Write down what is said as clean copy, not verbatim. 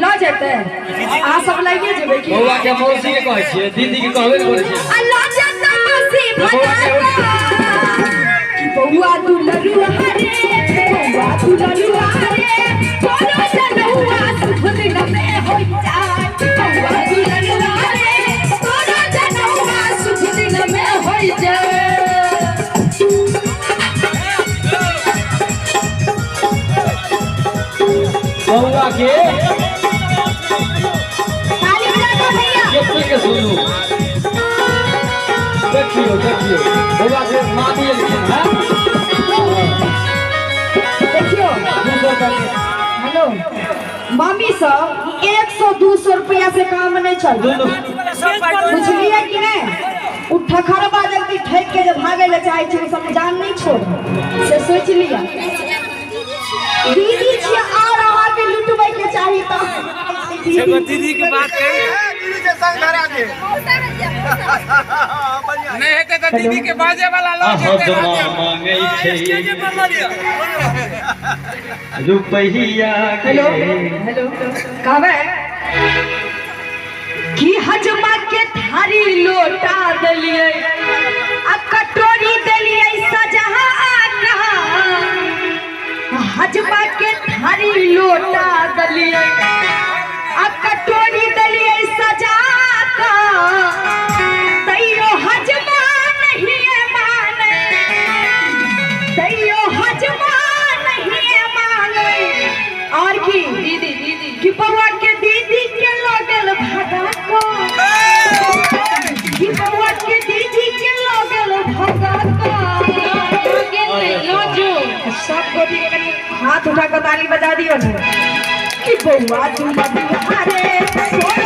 आ सब लाइए जेबे की बौआ के मौसी के कहै छियै दीदी के कहबे करे छै अल्लाह जन्नत मौसी भगा कि बौआ तू ललुआ रे बौआ तू ललुआ रे बोलो चलुआ सुख दिन में हो जाए बौआ तू ललुआ रे बोलो चलुआ सुख दिन में हो जाए बौआ के के सुनू देखियो देखियो बौआ के मामी लेकिन है देखियो हेलो मामी सब 100-200 रुपया से काम नहीं चल बुझलिए कि नहीं उठखरबा जल्दी ठेक के जब भागे ले चाहे छी सब जान नहीं छोड़ से सोच लिया दीदी छी आ रहा के लुटबै के चाहिए त दीदी के बात कही दीदी के संग धरा दे नहीं हेते तो दीदी के बाजे वाला लोग हेते मांगे छै रुपैया हेलो हेलो कहबे कि हजमा के थारी लोटा दलिए आ कटोरी दलिए सजहा हजमा के थारी लोटा दलिए आ कटोरी दलिए सजा का तैयो हजमा नहीं माने तैयो हजमा नहीं माने और की दीदी दीदी कि बउआ के दीदी के लगल भगा को कि बउआ के दीदी के लगल भगा को लो जो सब गोदी के हाथ उठा के ताली बजा दियो ना कि बउआ तू ललुआ रे